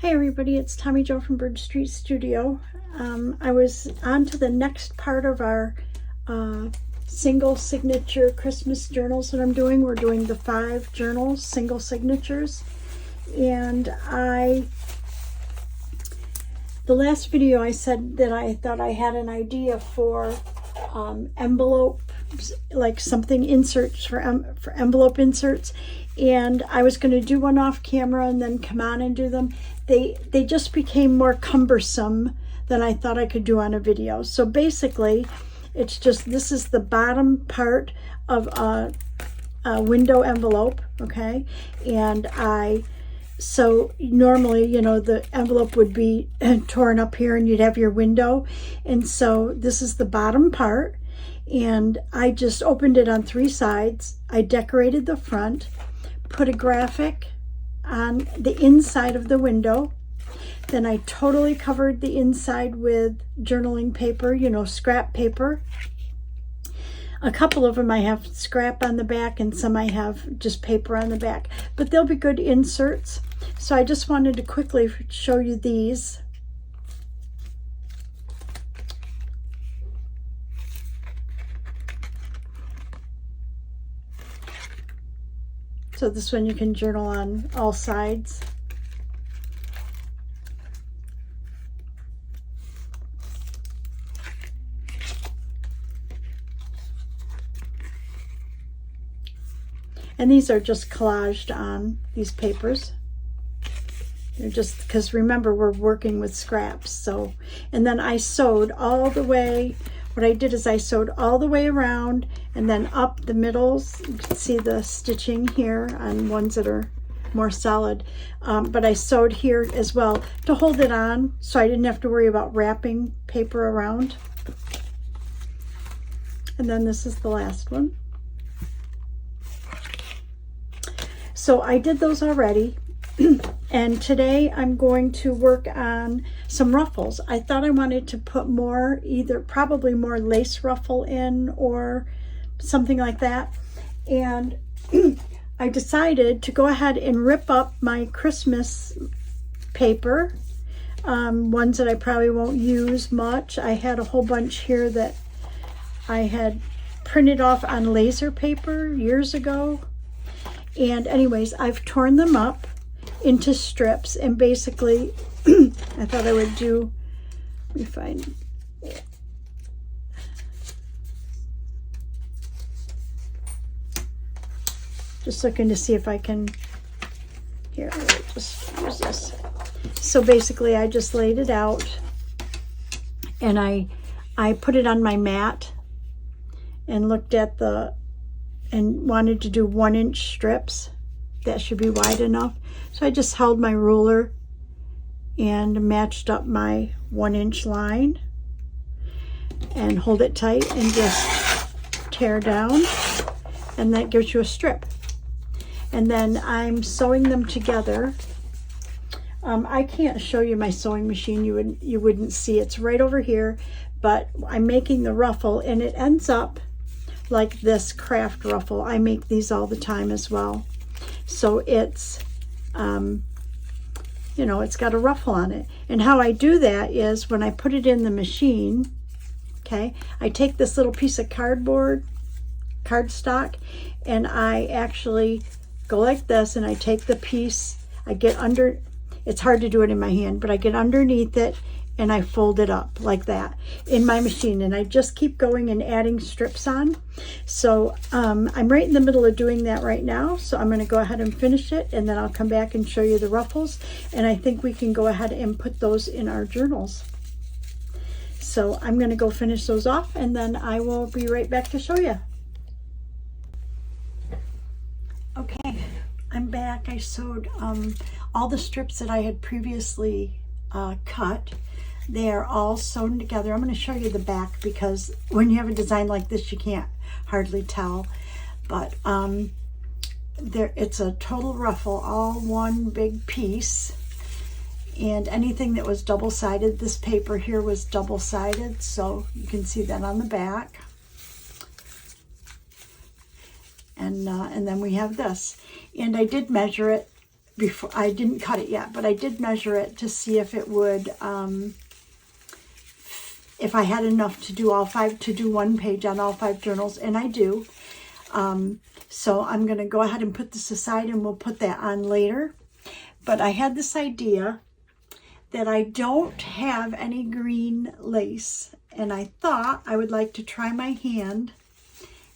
Hi everybody, it's Tommy Jo from Bird Street Studio. I was on to the next part of our single signature Christmas journals that I'm doing. We're doing the 5 journals, single signatures. And the last video I said that I thought I had an idea for envelope, like something inserts for envelope inserts. And I was going to do one off camera and then come on and do them. They just became more cumbersome than I thought I could do on a video. So basically, it's just, this is the bottom part of a window envelope, okay? And so normally, you know, the envelope would be torn up here and you'd have your window. And so this is the bottom part. And I just opened it on 3 sides. I decorated the front, put a graphic on the inside of the window. Then I totally covered the inside with journaling paper, you know, scrap paper. A couple of them I have scrap on the back and some I have just paper on the back, but they'll be good inserts. So I just wanted to quickly show you these. So this one you can journal on all sides. And these are just collaged on these papers. They're just, because remember, we're working with scraps. So, and then I sewed all the way. What I did is I sewed all the way around and then up the middles. You can see the stitching here on ones that are more solid. But I sewed here as well to hold it on so I didn't have to worry about wrapping paper around. And then this is the last one. So I did those already. And today I'm going to work on some ruffles. I thought I wanted to put more, probably more lace ruffle in or something like that. And I decided to go ahead and rip up my Christmas paper, ones that I probably won't use much. I had a whole bunch here that I had printed off on laser paper years ago. And anyways, I've torn them up into strips, and basically I thought I would do, let me find it. Just looking to see if I can, here, I'll just use this. So basically I just laid it out and I put it on my mat and looked at and wanted to do 1-inch strips. That should be wide enough. So I just held my ruler and matched up my 1-inch line and hold it tight and just tear down, and that gives you a strip. And then I'm sewing them together. I can't show you my sewing machine. You wouldn't see. It's right over here, but I'm making the ruffle and it ends up like this craft ruffle. I make these all the time as well. So it's, you know, it's got a ruffle on it. And how I do that is when I put it in the machine, okay, I take this little piece of cardstock, and I actually go like this, and I take the piece, I get under, it's hard to do it in my hand, but I get underneath it and I fold it up like that in my machine, and I just keep going and adding strips on. So I'm right in the middle of doing that right now, so I'm going to go ahead and finish it, and then I'll come back and show you the ruffles, and I think we can go ahead and put those in our journals. So I'm going to go finish those off, and then I will be right back to show you. Okay, I'm back. I sewed all the strips that I had previously cut. They are all sewn together. I'm going to show you the back because when you have a design like this, you can't hardly tell. But it's a total ruffle, all one big piece. And anything that was double-sided, this paper here was double-sided, so you can see that on the back. And then we have this. And I did measure it before. I didn't cut it yet, but I did measure it to see if it would, if I had enough to do all 5, to do 1 page on all 5 journals, and I do. So I'm going to go ahead and put this aside, and we'll put that on later. But I had this idea that I don't have any green lace, and I thought I would like to try my hand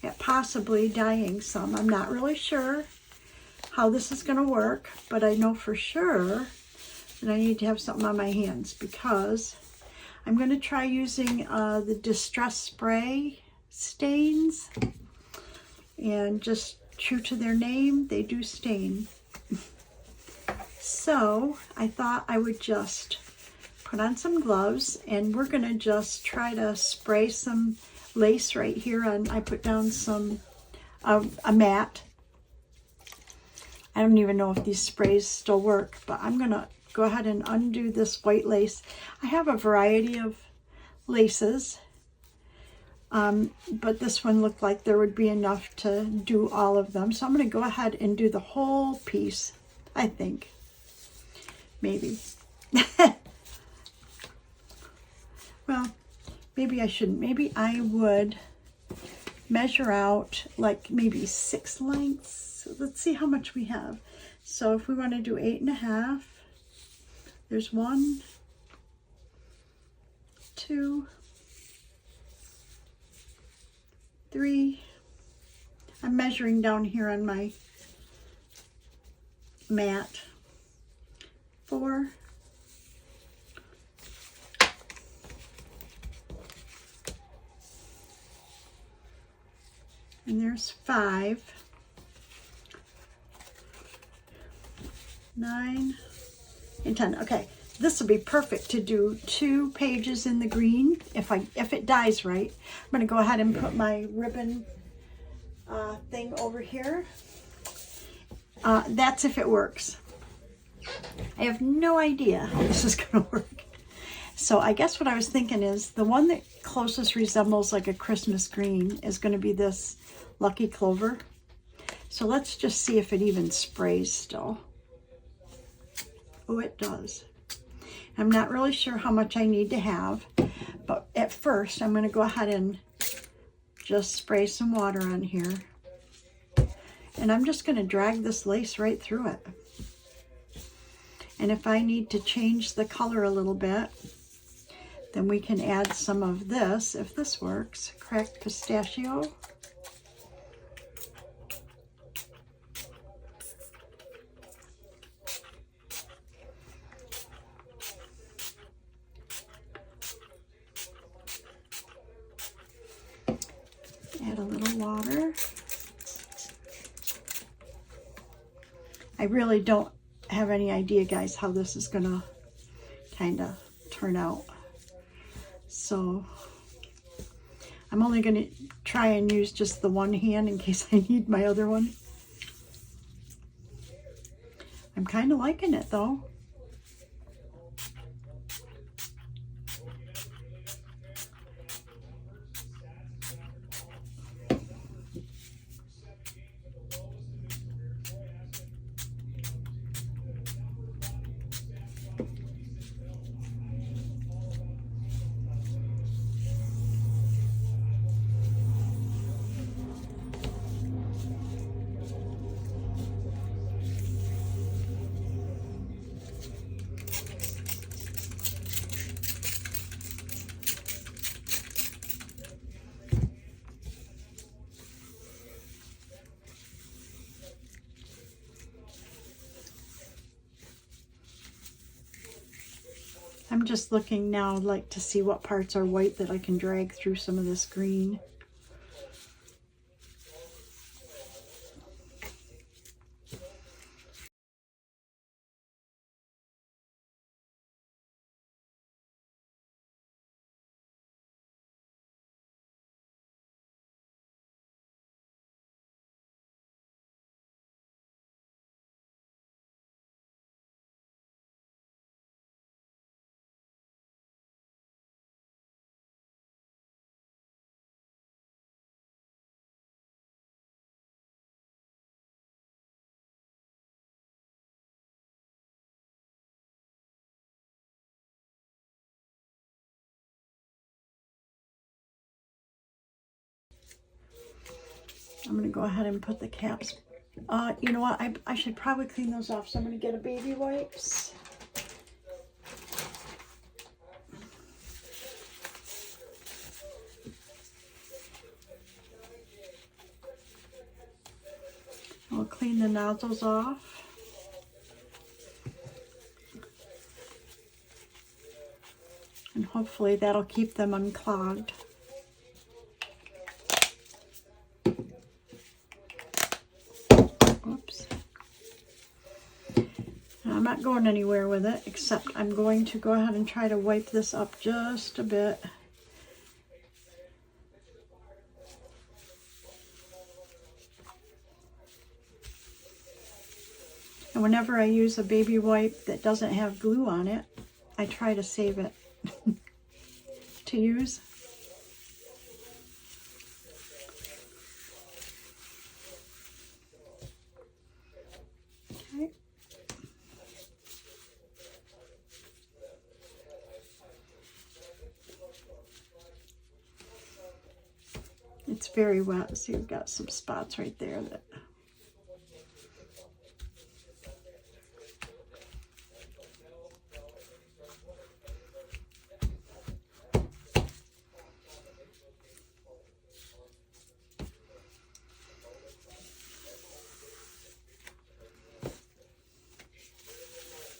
at possibly dyeing some. I'm not really sure how this is going to work, but I know for sure that I need to have something on my hands, because I'm going to try using the Distress Spray stains, and just true to their name, they do stain. So I thought I would just put on some gloves, and we're going to just try to spray some lace right here. And I put down some a mat. I don't even know if these sprays still work, but I'm going to go ahead and undo this white lace. I have a variety of laces, but this one looked like there would be enough to do all of them. So I'm going to go ahead and do the whole piece, I think. Maybe. Well, maybe I shouldn't. Maybe I would measure out like maybe 6 lengths. Let's see how much we have. So if we want to do 8.5, there's 1, 2, 3. I'm measuring down here on my mat. 4. And there's 5. 9 and 10. Okay, this will be perfect to do 2 pages in the green if it dyes right. I'm going to go ahead and put my ribbon thing over here. That's if it works. I have no idea how this is going to work. So I guess what I was thinking is the one that closest resembles like a Christmas green is going to be this Lucky Clover. So let's just see if it even sprays still. Oh, it does. I'm not really sure how much I need to have, but at first I'm going to go ahead and just spray some water on here. And I'm just going to drag this lace right through it. And if I need to change the color a little bit, then we can add some of this, if this works, cracked pistachio. Add a little water. I really don't have any idea, guys, how this is gonna kind of turn out. So I'm only gonna try and use just the one hand in case I need my other one. I'm kind of liking it though. I'm just looking now like to see what parts are white that I can drag through some of this green. I'm going to go ahead and put the caps. You know what? I should probably clean those off. So I'm going to get a baby wipes. I'll clean the nozzles off. And hopefully that'll keep them unclogged. Oops. I'm not going anywhere with it, except I'm going to go ahead and try to wipe this up just a bit. And whenever I use a baby wipe that doesn't have glue on it, I try to save it to use. Okay. It's very wet, so you've got some spots right there that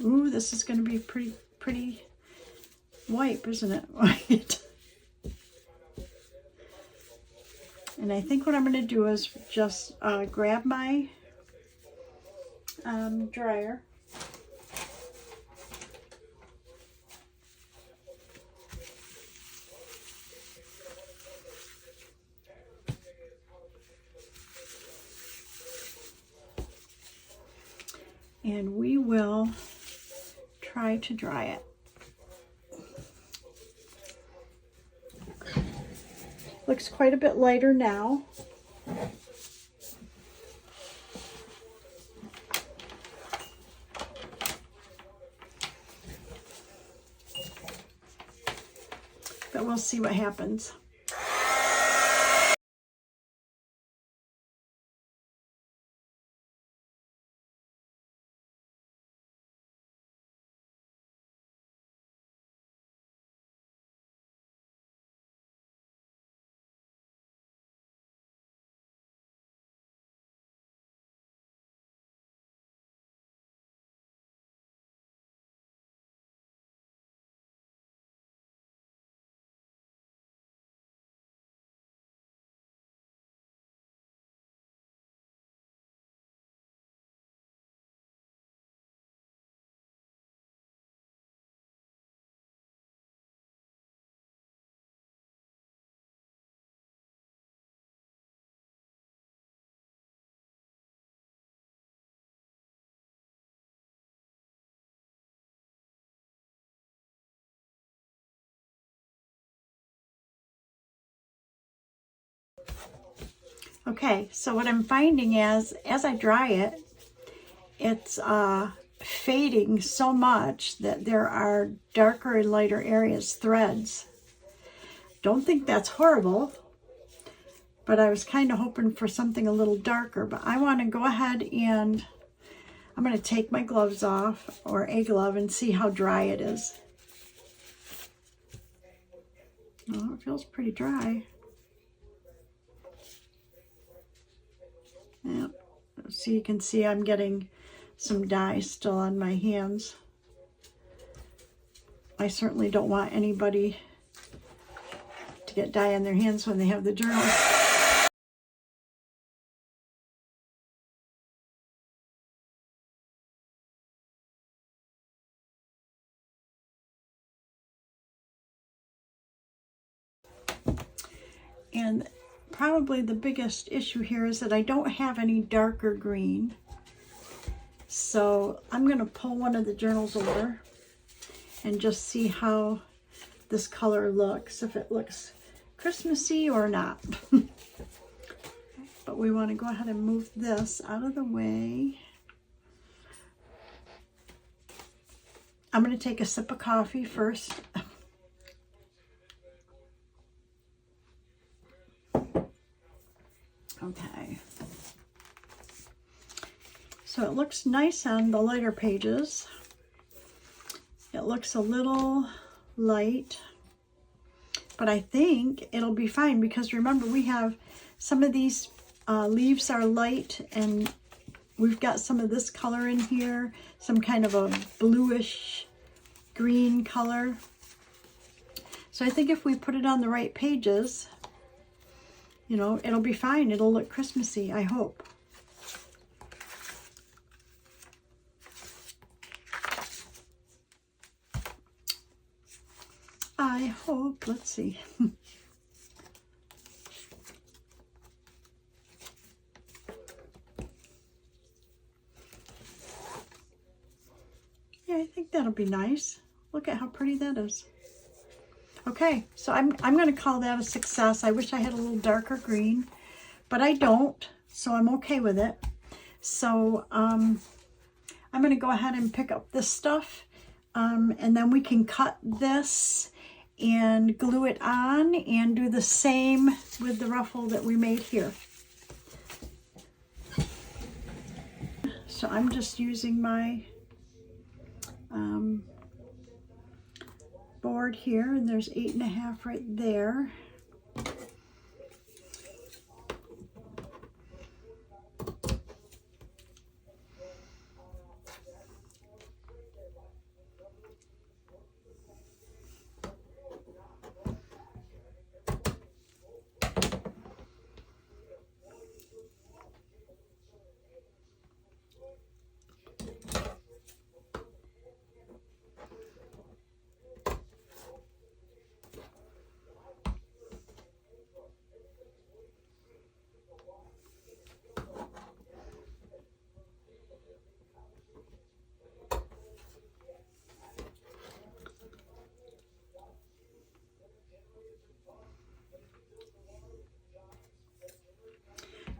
ooh, this is going to be pretty wipe, isn't it? And I think what I'm going to do is just grab my dryer. And we will try to dry it. Looks quite a bit lighter now. But we'll see what happens. Okay, so what I'm finding is, as I dry it, it's fading so much that there are darker and lighter areas, threads. Don't think that's horrible, but I was kind of hoping for something a little darker. But I want to go ahead and I'm going to take my gloves off, or a glove, and see how dry it is. Oh, it feels pretty dry. Yeah, so you can see I'm getting some dye still on my hands. I certainly don't want anybody to get dye on their hands when they have the journal. And probably the biggest issue here is that I don't have any darker green. So I'm going to pull one of the journals over and just see how this color looks, if it looks Christmassy or not. But we want to go ahead and move this out of the way. I'm going to take a sip of coffee first. Okay. So it looks nice on the lighter pages. It looks a little light, but I think it'll be fine because remember we have some of these leaves are light and we've got some of this color in here, some kind of a bluish green color. So I think if we put it on the right pages, you know, it'll be fine. It'll look Christmassy, I hope. I hope. Let's see. Yeah, I think that'll be nice. Look at how pretty that is. Okay, so I'm going to call that a success. I wish I had a little darker green, but I don't, so I'm okay with it. So I'm going to go ahead and pick up this stuff, and then we can cut this and glue it on and do the same with the ruffle that we made here. So I'm just using my board here, and there's 8.5 right there.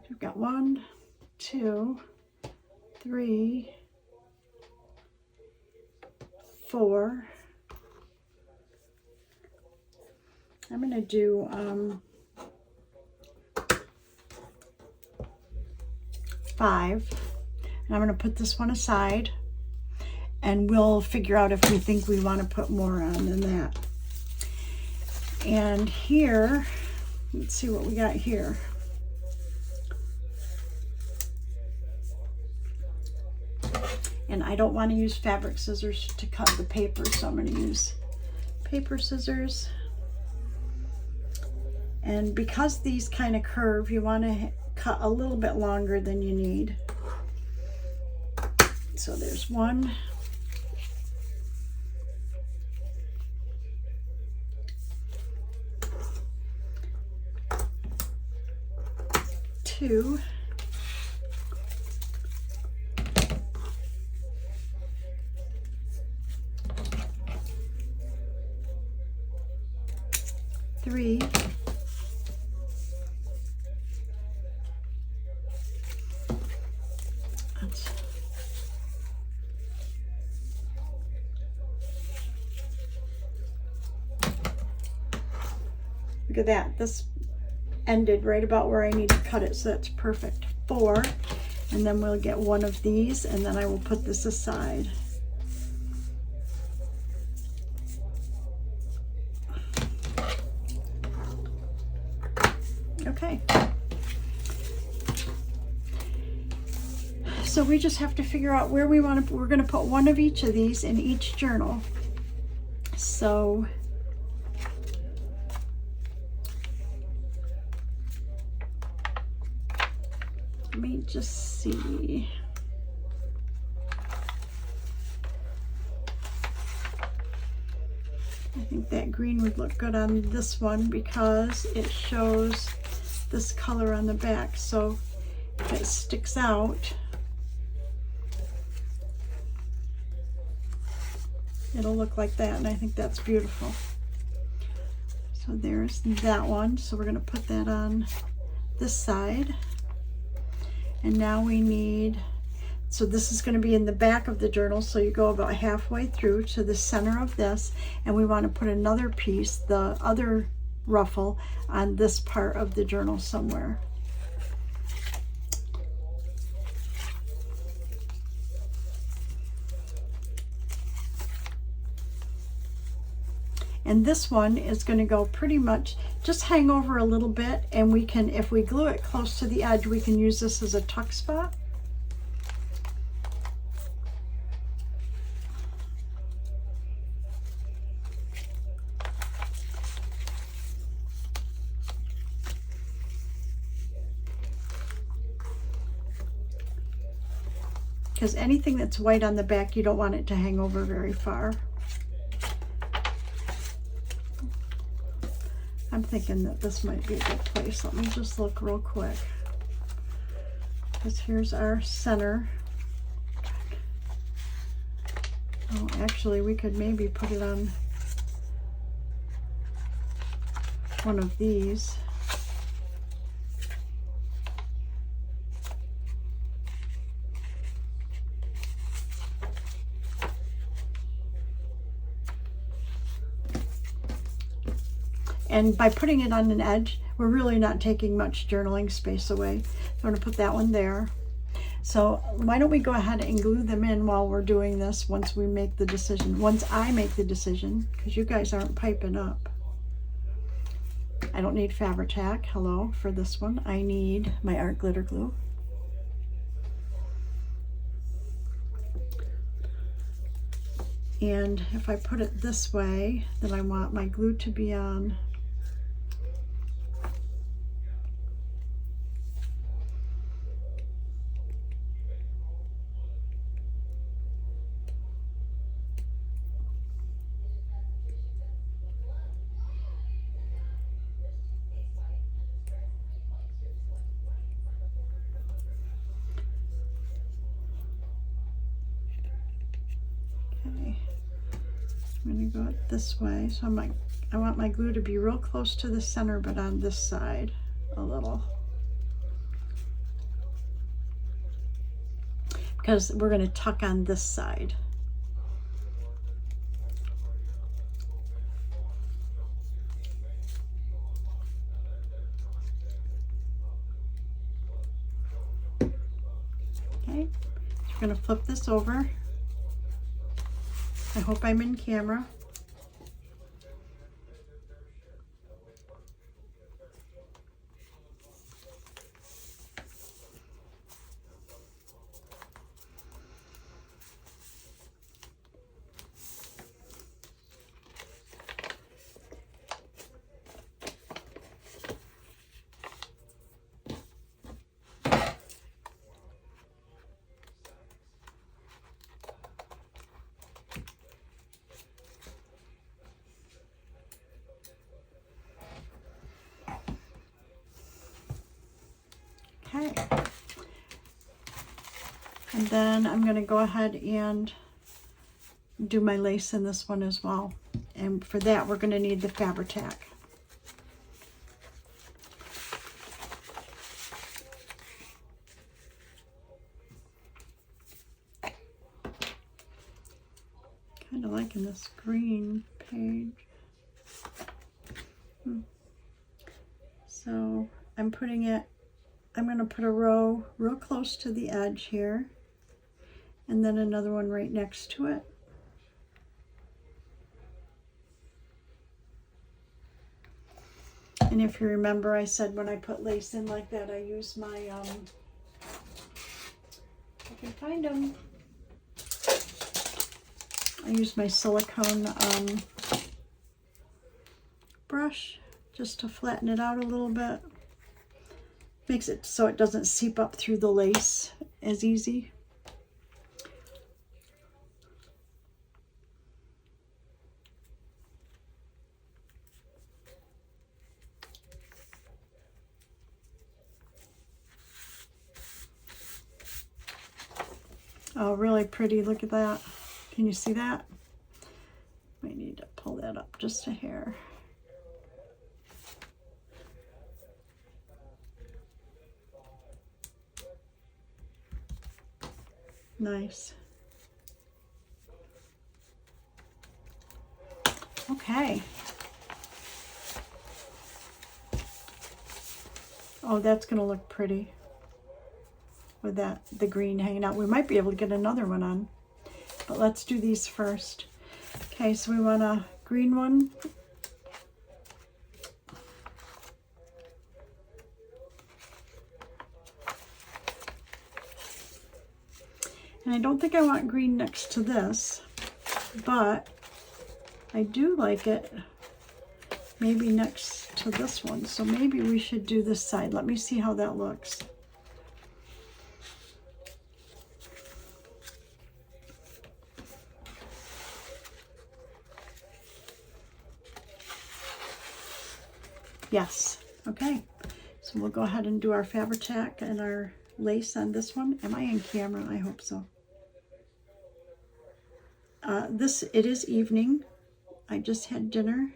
We've got 1, 2, 3, 4. I'm going to do 5. And I'm going to put this one aside, and we'll figure out if we think we want to put more on than that. And here, let's see what we got here. And I don't want to use fabric scissors to cut the paper, so I'm going to use paper scissors. And because these kind of curve, you want to cut a little bit longer than you need. So there's 1. 2. 3. 4. Look at that. This ended right about where I need to cut it, so that's perfect. 4. And then we'll get 1 of these, and then I will put this aside. Okay. So we just have to figure out where we want to, we're going to put 1 of each of these in each journal. So let me just see. I think that green would look good on this one because it shows this color on the back. So if it sticks out, it'll look like that, and I think that's beautiful. So there's that one. So we're going to put that on this side. And now we need, so this is going to be in the back of the journal, so you go about halfway through to the center of this, and we want to put another piece, the other ruffle, on this part of the journal somewhere. And this one is going to go pretty much just hang over a little bit, and we can, if we glue it close to the edge, we can use this as a tuck spot. Because anything that's white on the back, you don't want it to hang over very far. I'm thinking that this might be a good place. Let me just look real quick. Because here's our center. Oh, actually, we could maybe put it on one of these. And by putting it on an edge, we're really not taking much journaling space away. I'm going to put that one there. So why don't we go ahead and glue them in while we're doing this once we make the decision. Once I make the decision, because you guys aren't piping up. I don't need Fabri-Tac, hello, for this one. I need my art glitter glue. And if I put it this way, then I want my glue to be on I'm going to go it this way. So I want my glue to be real close to the center, but on this side a little. Because we're going to tuck on this side. Okay, so we're going to flip this over. I hope I'm in camera. Okay, and then I'm going to go ahead and do my lace in this one as well. And for that, we're going to need the Fabri-Tac. Kind of liking this green page. So I'm putting it, I'm going to put a row real close to the edge here, and then another one right next to it. And if you remember, I said when I put lace in like that, I use my, I can find them. I use my silicone brush just to flatten it out a little bit. Makes it so it doesn't seep up through the lace as easy. Oh, really pretty. Look at that. Can you see that? We need to pull that up just a hair. Nice. Okay. Oh, that's going to look pretty with that, the green hanging out. We might be able to get another one on, but let's do these first. Okay, so we want to green one. And I don't think I want green next to this, but I do like it maybe next to this one. So maybe we should do this side. Let me see how that looks. Yes, okay. So we'll go ahead and do our Fabri-Tac and our lace on this one. Am I in camera? I hope so. It is evening. I just had dinner.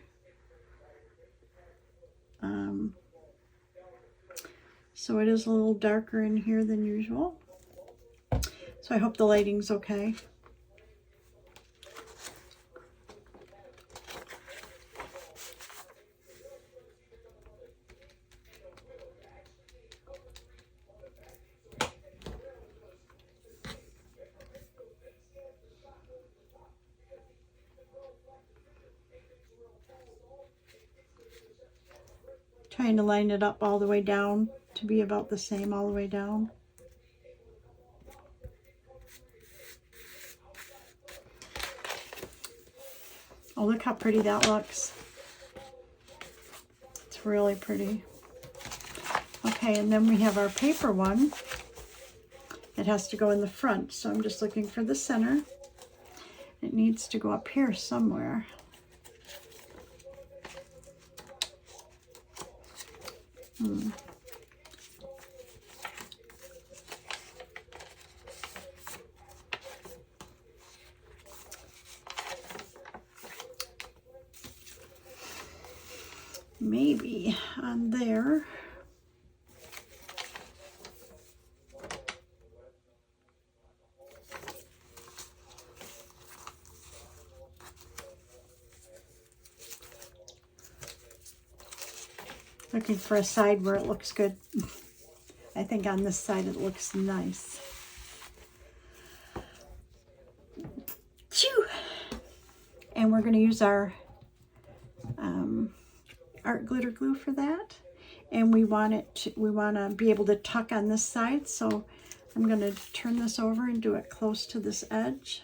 So it is a little darker in here than usual. So I hope the lighting's okay. Trying to line it up all the way down to be about the same all the way down. Oh, look how pretty that looks. It's really pretty. Okay, and then we have our paper one. It has to go in the front, so I'm just looking for the center. It needs to go up here somewhere. Maybe on there. Looking for a side where it looks good. I think on this side it looks nice. Phew. And we're going to use our art glitter glue for that. And we want to be able to tuck on this side. So I'm going to turn this over and do it close to this edge.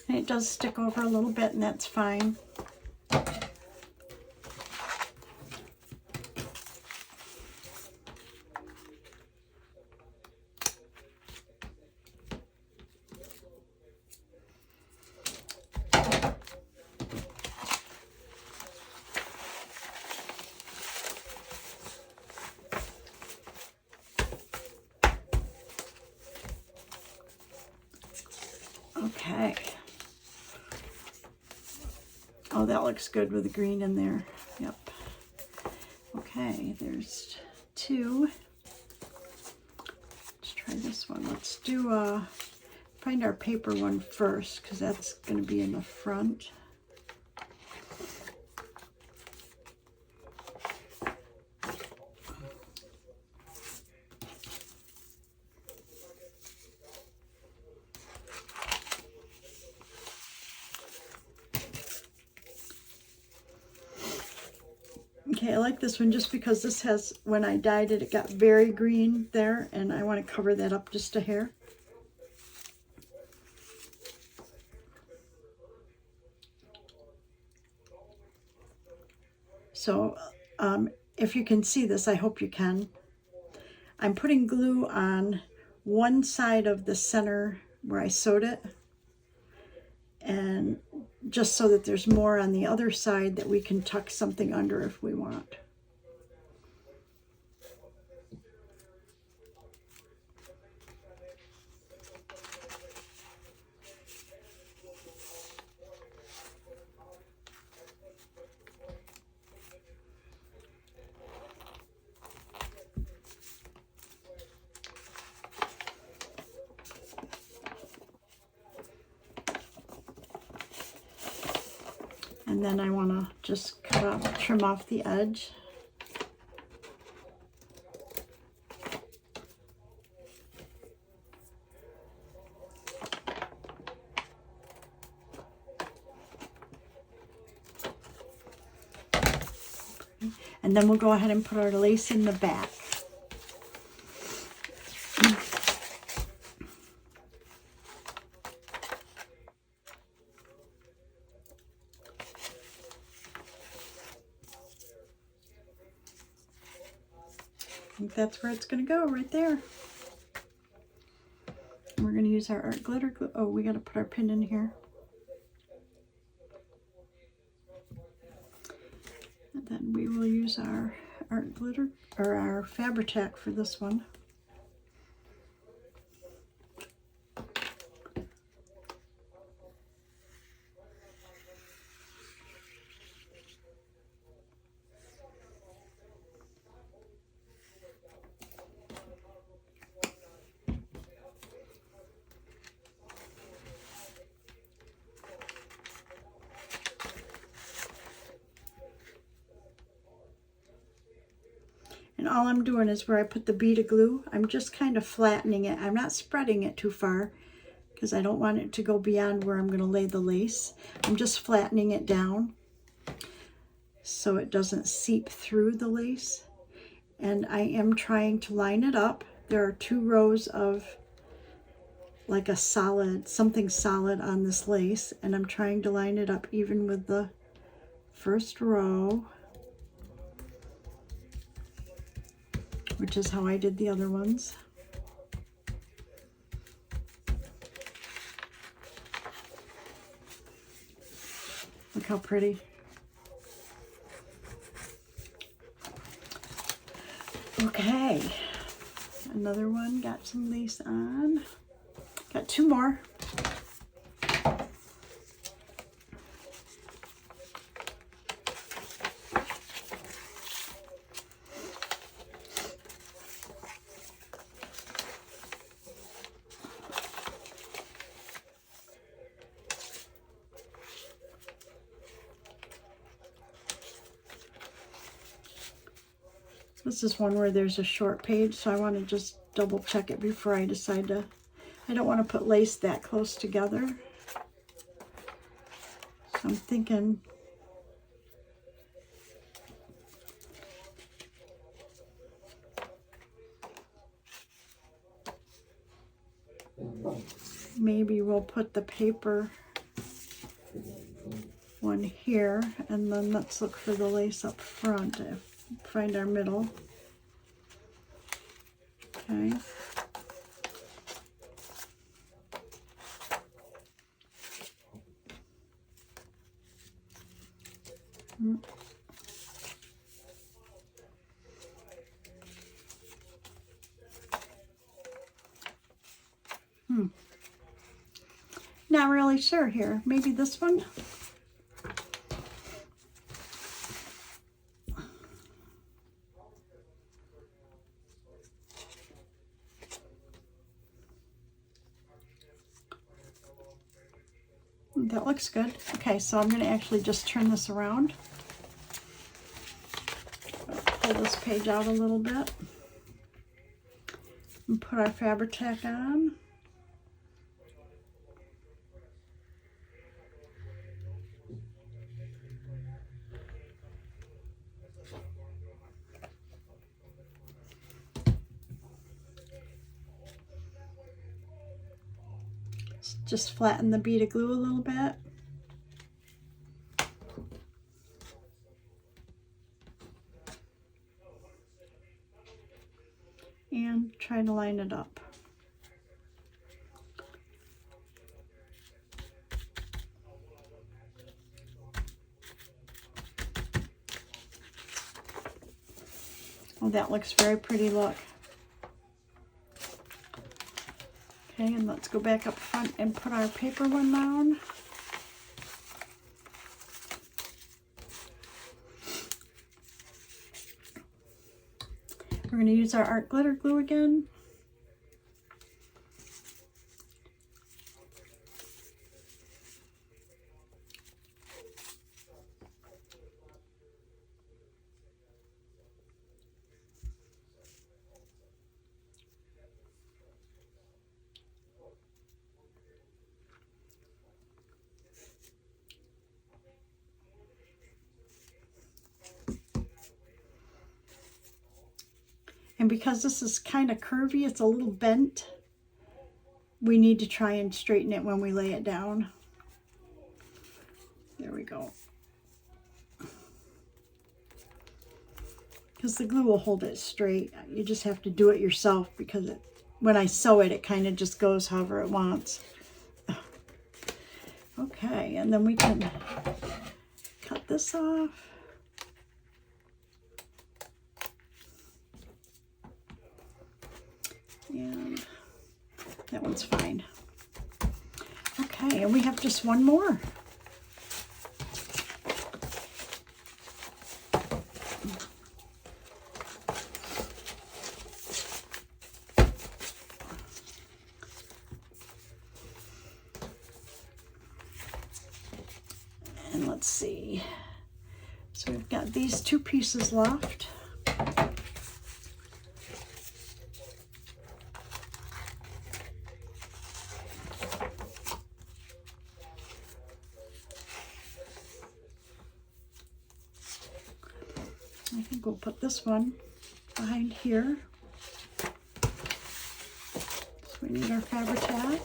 And it does stick over a little bit, and that's fine. Okay. Oh, that looks good with the green in there. Yep. Okay, there's two. Let's try this one. Let's do find our paper one first, because that's going to be in the front. Okay, I like this one just because this has, when I dyed it, it got very green there, and I want to cover that up just a hair. So if you can see this, I hope you can. I'm putting glue on one side of the center where I sewed it, and just so that there's more on the other side that we can tuck something under if we want. And then I want to just trim off the edge. And then we'll go ahead and put our lace in the back. I think that's where it's going to go, right there. And we're going to use our art glitter glue. Oh, we got to put our pin in here. And then we will use our art glitter, or our Fabri-Tac for this one. And all I'm doing is where I put the bead of glue, I'm just kind of flattening it. I'm not spreading it too far because I don't want it to go beyond where I'm going to lay the lace. I'm just flattening it down so it doesn't seep through the lace. And I am trying to line it up. There are 2 rows of like a solid, something solid on this lace, and I'm trying to line it up even with the first row, which is how I did the other ones. Look how pretty. Okay, another one, got some lace on. Got 2 more. This is one where there's a short page, so I want to just double check it before I decide to. I don't want to put lace that close together. So I'm thinking maybe we'll put the paper one here, and then let's look for the lace up front. Find our middle. Okay. Not really sure here. Maybe this one? That looks good. Okay, so I'm going to actually just turn this around. Pull this page out a little bit. And put our Fabri-Tac on. Just flatten the bead of glue a little bit. And try to line it up. Oh, that looks very pretty, look. Okay, and let's go back up front and put our paper one down. We're going to use our art glitter glue again. And because this is kind of curvy, it's a little bent, we need to try and straighten it when we lay it down. There we go. Because the glue will hold it straight. You just have to do it yourself, because when I sew it, it kind of just goes however it wants. Okay, and then we can cut this off. And that one's fine. Okay, and we have just one more. And let's see. So we've got these two pieces left. I think we'll put this one behind here. So we need our Fabri-Tac.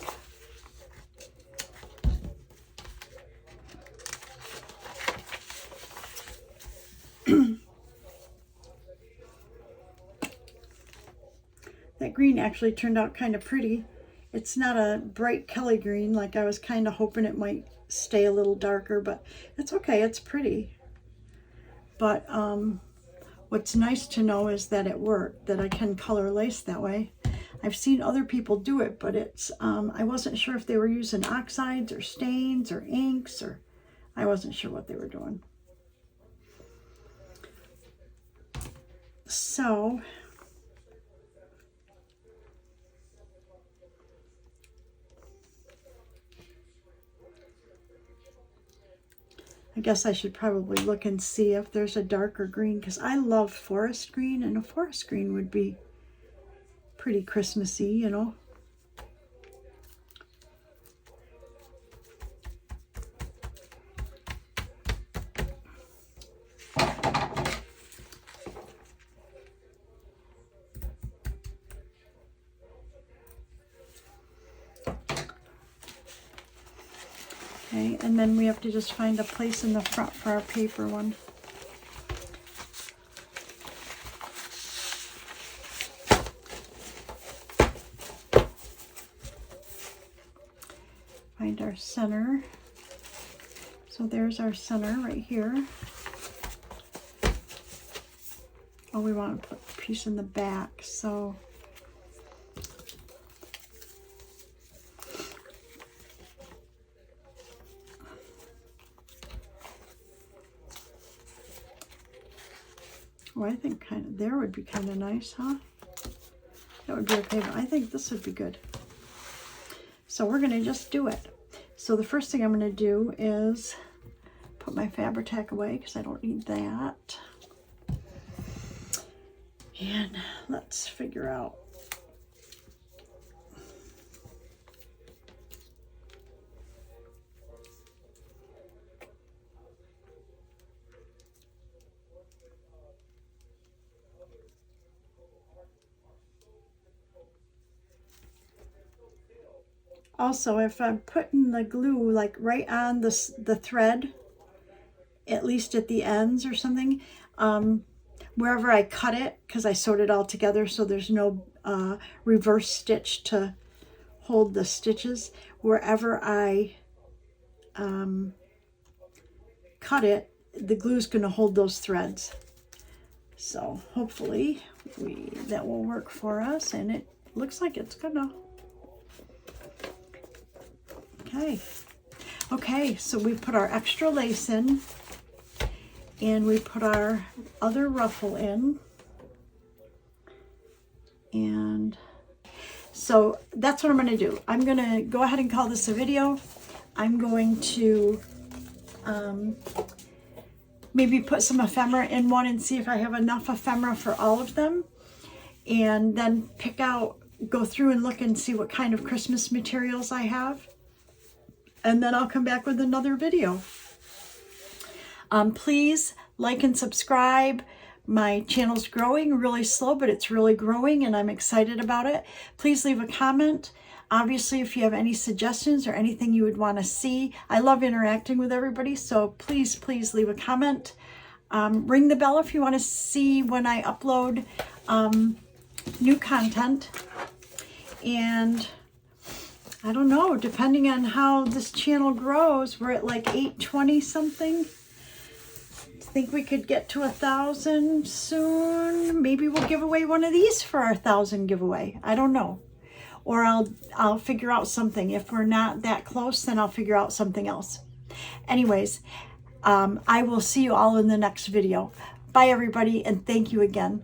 That green actually turned out kind of pretty. It's not a bright Kelly green like I was kind of hoping it might stay a little darker, but it's okay, it's pretty. But what's nice to know is that it worked, that I can color lace that way. I've seen other people do it, but it's I wasn't sure if they were using oxides or stains or inks, or I wasn't sure what they were doing. So I guess I should probably look and see if there's a darker green, because I love forest green, and a forest green would be pretty Christmassy, you know. Okay, and then we have to just find a place in the front for our paper one. Find our center. So there's our center right here. Oh, we want to put a piece in the back, so oh, I think kind of there would be kind of nice, huh? That would be okay, but I think this would be good. So we're going to just do it. So the first thing I'm going to do is put my Fabri-Tac away, because I don't need that. And let's figure out. Also, if I'm putting the glue like right on the thread, at least at the ends or something, wherever I cut it, because I sewed it all together so there's no reverse stitch to hold the stitches, wherever I cut it, the glue's going to hold those threads. So hopefully that will work for us, and it looks like it's gonna. Okay, so we put our extra lace in, and we put our other ruffle in, and so that's what I'm going to do. I'm going to go ahead and call this a video. I'm going to maybe put some ephemera in one and see if I have enough ephemera for all of them, and then go through and look and see what kind of Christmas materials I have. And then I'll come back with another video. Please like and subscribe. My channel's growing really slow, but it's really growing and I'm excited about it. Please leave a comment. Obviously, if you have any suggestions or anything you would want to see, I love interacting with everybody, so please leave a comment. Ring the bell if you want to see when I upload new content. And I don't know, depending on how this channel grows, we're at like 820 something. I think we could get to 1,000 soon. Maybe we'll give away one of these for our 1,000 giveaway. I don't know. Or I'll figure out something. If we're not that close, then I'll figure out something else. Anyways, I will see you all in the next video. Bye everybody, and thank you again.